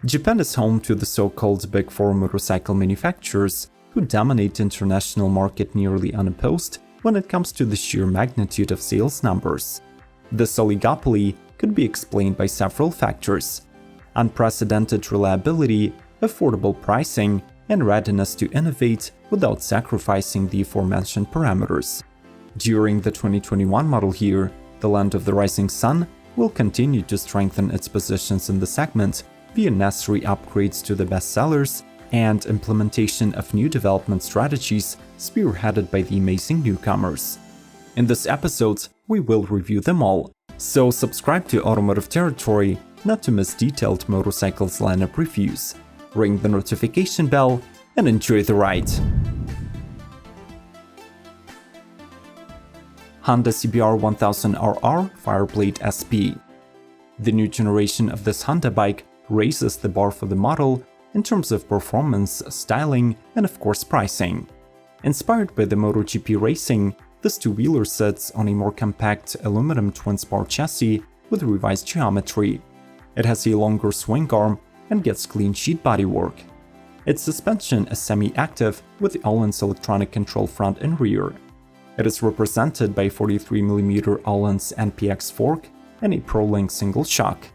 Japan is home to the so-called Big Four motorcycle manufacturers, who dominate the international market nearly unopposed when it comes to the sheer magnitude of sales numbers. This oligopoly could be explained by several factors: unprecedented reliability, affordable pricing, and readiness to innovate without sacrificing the aforementioned parameters. During the 2021 model year, the Land of the Rising Sun will continue to strengthen its positions in the segment via necessary upgrades to the bestsellers and implementation of new development strategies spearheaded by the amazing newcomers. In this episode, we will review them all, so subscribe to Automotive Territory not to miss detailed motorcycles lineup reviews. Ring the notification bell and enjoy the ride! Honda CBR 1000RR Fireblade SP. The new generation of this Honda bike raises the bar for the model in terms of performance, styling, and of course pricing. Inspired by the MotoGP racing, this two-wheeler sits on a more compact aluminum twin-spar chassis with revised geometry. It has a longer swing arm and gets clean sheet bodywork. Its suspension is semi-active with the Öhlins electronic control front and rear. It is represented by 43mm Öhlins NPX fork and a ProLink single shock.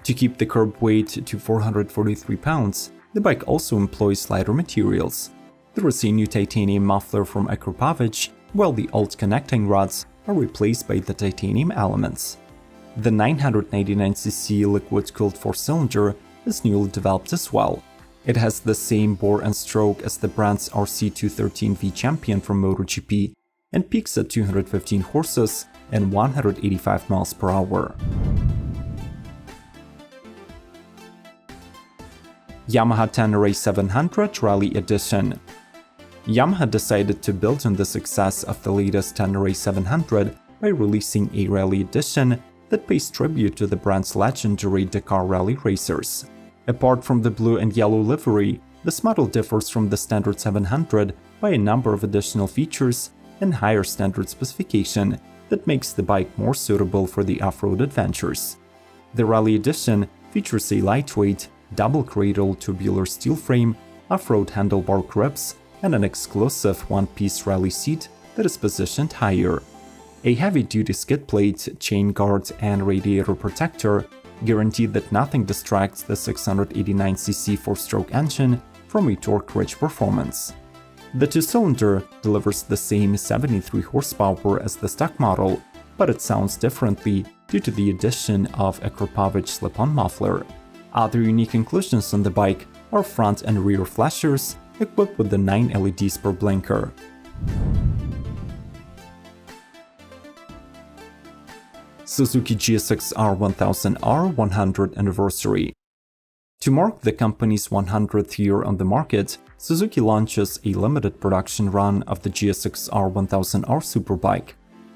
To keep the curb weight to 443 pounds, the bike also employs lighter materials. There is a new titanium muffler from Akrapovic, while the old connecting rods are replaced by the titanium elements. The 999cc liquid-cooled 4-cylinder is newly developed as well. It has the same bore and stroke as the brand's RC213V champion from MotoGP and peaks at 215 horses and 185 miles per hour. Yamaha Tenere 700 Rally Edition. Yamaha decided to build on the success of the latest Tenere 700 by releasing a Rally Edition that pays tribute to the brand's legendary Dakar Rally racers. Apart from the blue and yellow livery, this model differs from the standard 700 by a number of additional features and higher standard specification that makes the bike more suitable for the off-road adventures. The Rally Edition features a lightweight, double cradle tubular steel frame, off-road handlebar grips, and an exclusive one-piece rally seat that is positioned higher. A heavy-duty skid plate, chain guard, and radiator protector guarantee that nothing distracts the 689cc 4-stroke engine from a torque-rich performance. The two-cylinder delivers the same 73 horsepower as the stock model, but it sounds differently due to the addition of a Akrapovic slip-on muffler. Other unique inclusions on the bike are front and rear flashers equipped with the 9 LEDs per blinker. Suzuki GSX-R 1000R 100th Anniversary. To mark the company's 100th year on the market, Suzuki launches a limited production run of the GSX-R 1000R Superbike.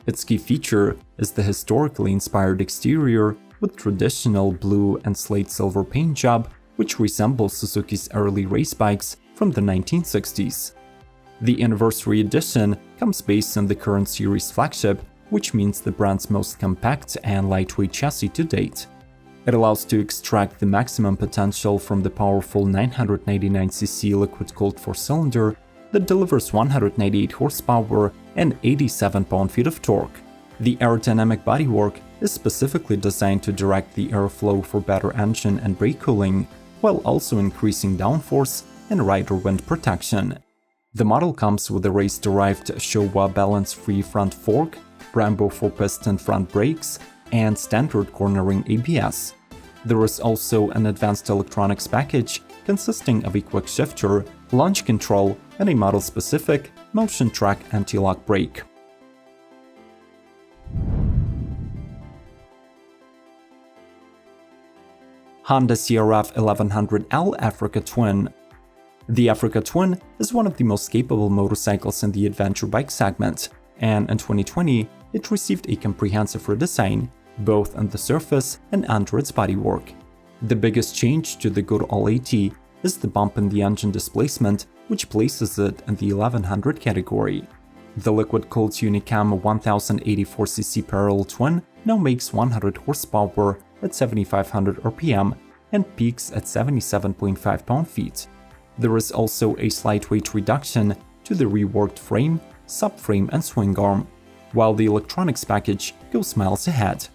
Its key feature is the historically inspired exterior with traditional blue and slate silver paint job, which resembles Suzuki's early race bikes from the 1960s. The Anniversary Edition comes based on the current series flagship, which means the brand's most compact and lightweight chassis to date. It allows to extract the maximum potential from the powerful 999cc liquid-cooled 4-cylinder that delivers 198 horsepower and 87 pound-feet of torque. The aerodynamic bodywork is specifically designed to direct the airflow for better engine and brake cooling, while also increasing downforce and rider wind protection. The model comes with a race-derived Showa balance-free front fork, Brembo 4-piston front brakes, and standard cornering ABS. There is also an advanced electronics package consisting of a quick shifter, launch control, and a model-specific motion track anti-lock brake. Honda CRF 1100L Africa Twin. The Africa Twin is one of the most capable motorcycles in the adventure bike segment, and in 2020, it received a comprehensive redesign, both on the surface and under its bodywork. The biggest change to the good All-AT is the bump in the engine displacement, which places it in the 1100 category. The liquid-cooled Unicam 1084cc parallel twin now makes 100 horsepower at 7500 RPM and peaks at 77.5 pound-feet. There is also a slight weight reduction to the reworked frame, subframe and swing arm, while the electronics package goes miles ahead.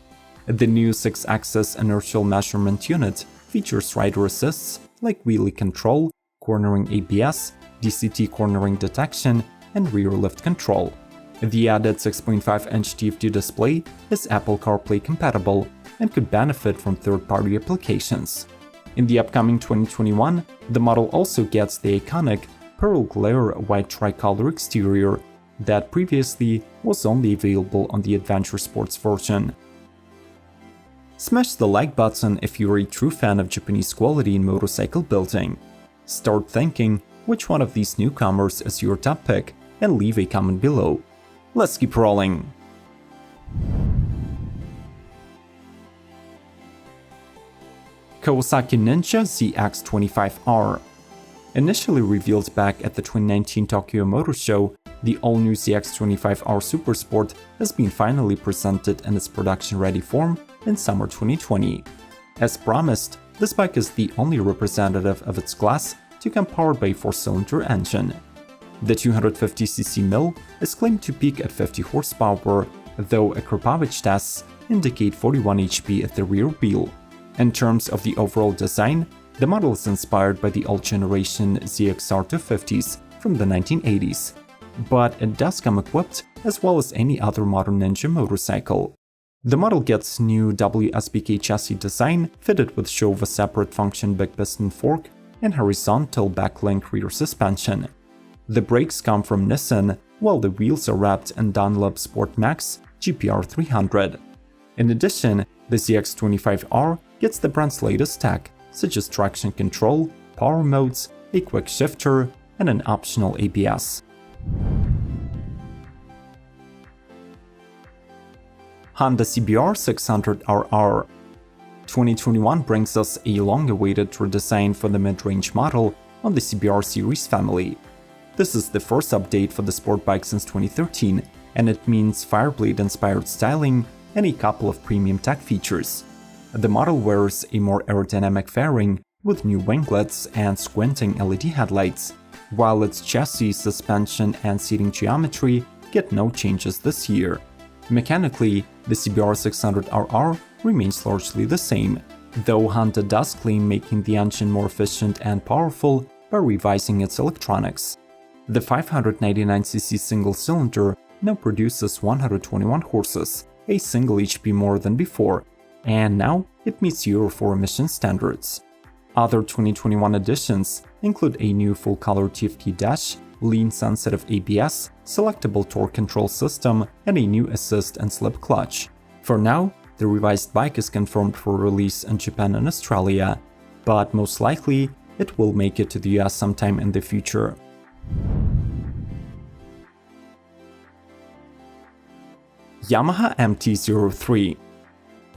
The new 6-axis inertial measurement unit features rider assists like wheelie control, cornering ABS, DCT cornering detection, and rear lift control. The added 6.5-inch TFT display is Apple CarPlay compatible and could benefit from third-party applications. In the upcoming 2021, the model also gets the iconic pearl glare white tricolor exterior that previously was only available on the Adventure Sports version. Smash the like button if you're a true fan of Japanese quality in motorcycle building. Start thinking which one of these newcomers is your top pick and leave a comment below. Let's keep rolling! Kawasaki Ninja ZX25R. Initially revealed back at the 2019 Tokyo Motor Show, the all-new ZX25R Supersport has been finally presented in its production-ready form in summer 2020. As promised, this bike is the only representative of its class to come powered by a 4-cylinder engine. The 250cc mill is claimed to peak at 50 horsepower, though Akrapovic tests indicate 41 HP at the rear wheel. In terms of the overall design, the model is inspired by the old generation ZXR 250s from the 1980s, but it does come equipped as well as any other modern Ninja motorcycle. The model gets new WSBK chassis design fitted with Showa separate function big piston fork and horizontal backlink rear suspension. The brakes come from Nissan, while the wheels are wrapped in Dunlop Sport Max GPR 300. In addition, the ZX25R gets the brand's latest tech, such as traction control, power modes, a quick shifter, and an optional ABS. Honda CBR 600RR. 2021 brings us a long-awaited redesign for the mid-range model on the CBR series family. This is the first update for the sport bike since 2013, and it means Fireblade-inspired styling and a couple of premium tech features. The model wears a more aerodynamic fairing with new winglets and squinting LED headlights, while its chassis, suspension, and seating geometry get no changes this year. Mechanically, the CBR 600RR remains largely the same, though Honda does claim making the engine more efficient and powerful by revising its electronics. The 599cc single-cylinder now produces 121 horses, a single HP more than before, and now it meets Euro 4 emission standards. Other 2021 additions include a new full-color TFT dash, lean-sensitive ABS, selectable torque control system, and a new assist and slip clutch. For now, the revised bike is confirmed for release in Japan and Australia, but most likely it will make it to the US sometime in the future. Yamaha MT-03.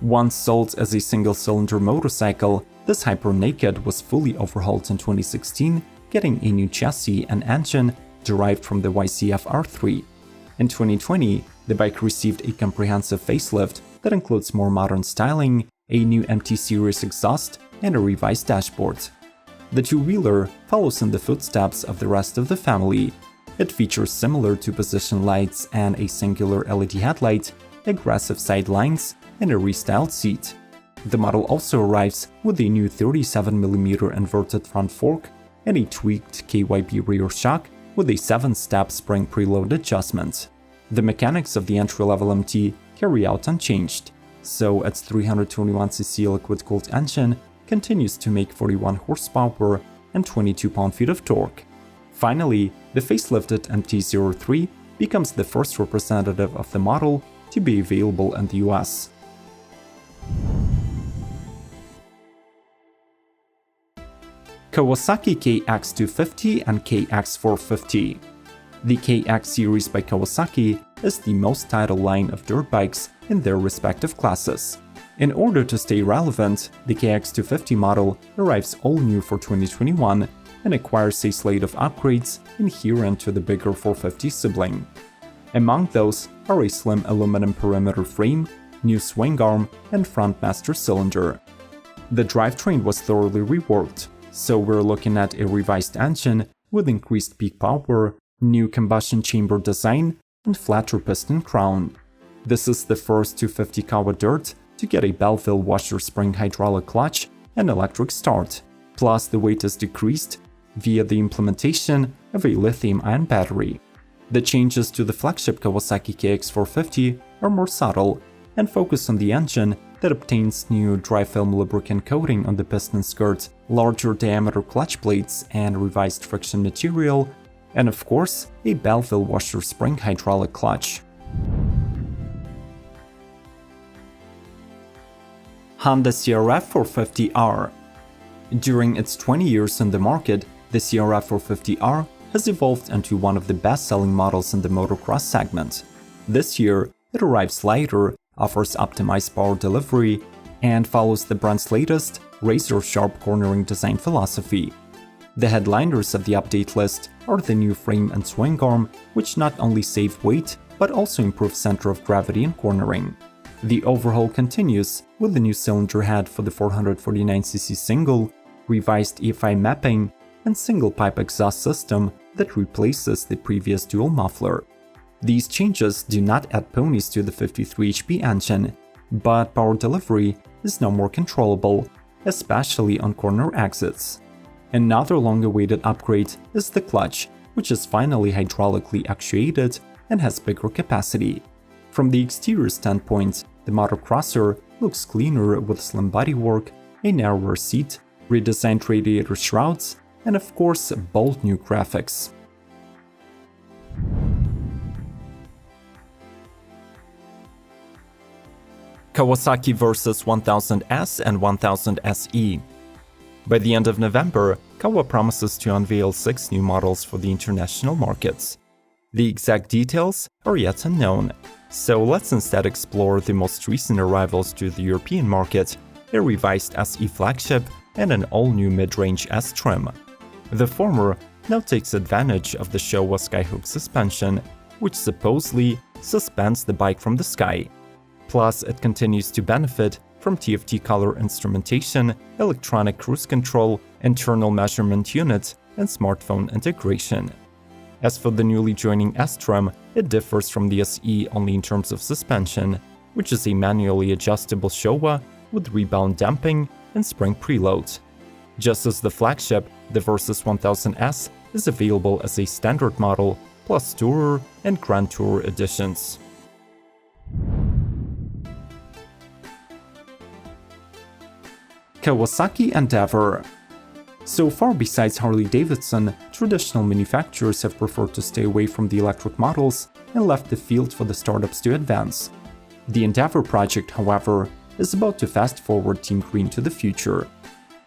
Once sold as a single-cylinder motorcycle, this Hyper Naked was fully overhauled in 2016, getting a new chassis and engine derived from the YCF R3. In 2020, the bike received a comprehensive facelift that includes more modern styling, a new MT Series exhaust, and a revised dashboard. The two-wheeler follows in the footsteps of the rest of the family. It features similar two-position lights and a singular LED headlight, aggressive side lines, and a restyled seat. The model also arrives with a new 37mm inverted front fork and a tweaked KYB rear shock with a 7-step spring preload adjustment. The mechanics of the entry-level MT carry out unchanged, so its 321cc liquid-cooled engine continues to make 41 horsepower and 22 pound-feet of torque. Finally, the facelifted MT-03 becomes the first representative of the model to be available in the US. Kawasaki KX250 and KX450. The KX series by Kawasaki is the most titled line of dirt bikes in their respective classes. In order to stay relevant, the KX250 model arrives all new for 2021 and acquires a slate of upgrades inherent to the bigger 450 sibling. Among those are a slim aluminum perimeter frame, new swing arm, and front master cylinder. The drivetrain was thoroughly reworked, so we're looking at a revised engine with increased peak power, new combustion chamber design, and flatter piston crown. This is the first 250 Kawa dirt to get a Belleville washer spring hydraulic clutch and electric start, plus the weight is decreased via the implementation of a lithium-ion battery. The changes to the flagship Kawasaki KX450 are more subtle and focus on the engine that obtains new dry film lubricant coating on the piston skirt, larger diameter clutch plates and revised friction material, and of course, a Belleville washer spring hydraulic clutch. Honda CRF 450R. During its 20 years in the market, the CRF 450R has evolved into one of the best-selling models in the motocross segment. This year, it arrives lighter, offers optimized power delivery, and follows the brand's latest razor-sharp cornering design philosophy. The headliners of the update list are the new frame and swing arm, which not only save weight, but also improve center of gravity and cornering. The overhaul continues with the new cylinder head for the 449cc single, revised EFI mapping, and single-pipe exhaust system that replaces the previous dual muffler. These changes do not add ponies to the 53 HP engine, but power delivery is now more controllable, especially on corner exits. Another long-awaited upgrade is the clutch, which is finally hydraulically actuated and has bigger capacity. From the exterior standpoint, the motocrosser looks cleaner with slim bodywork, a narrower seat, redesigned radiator shrouds, and of course, bold new graphics. Kawasaki vs 1000S and 1000 SE. By the end of November, Kawa promises to unveil 6 new models for the international markets. The exact details are yet unknown, so let's instead explore the most recent arrivals to the European market, a revised SE flagship and an all-new mid-range S trim. The former now takes advantage of the Showa Skyhook suspension, which supposedly suspends the bike from the sky. Plus, it continues to benefit from TFT color instrumentation, electronic cruise control, internal measurement unit, and smartphone integration. As for the newly joining S trim, it differs from the SE only in terms of suspension, which is a manually adjustable Showa with rebound damping and spring preload. Just as the flagship, the Versys 1000S is available as a standard model, plus Tourer and Grand Tourer editions. Kawasaki Endeavor. So far, besides Harley-Davidson, traditional manufacturers have preferred to stay away from the electric models and left the field for the startups to advance. The Endeavor project, however, is about to fast-forward Team Green to the future.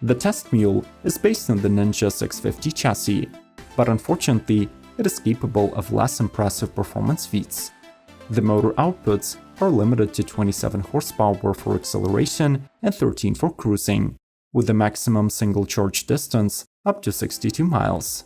The test mule is based on the Ninja 650 chassis, but unfortunately, it is capable of less impressive performance feats. The motor outputs are limited to 27 horsepower for acceleration and 13 for cruising, with a maximum single charge distance up to 62 miles.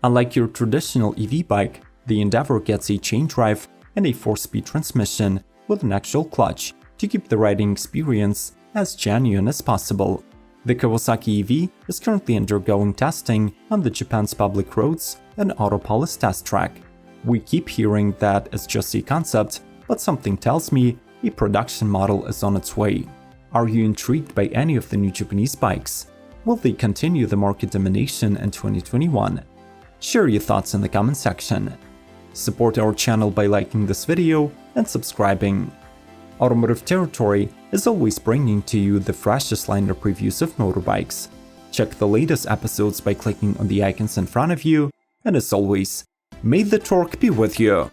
Unlike your traditional EV bike, the Endeavor gets a chain drive and a 4-speed transmission with an actual clutch to keep the riding experience as genuine as possible. The Kawasaki EV is currently undergoing testing on the Japan's public roads and Autopolis test track. We keep hearing that it's just a concept, but something tells me a production model is on its way. Are you intrigued by any of the new Japanese bikes? Will they continue the market domination in 2021? Share your thoughts in the comment section. Support our channel by liking this video and subscribing. Automotive Territory is always bringing to you the freshest lineup reviews of motorbikes. Check the latest episodes by clicking on the icons in front of you, and as always, may the torque be with you!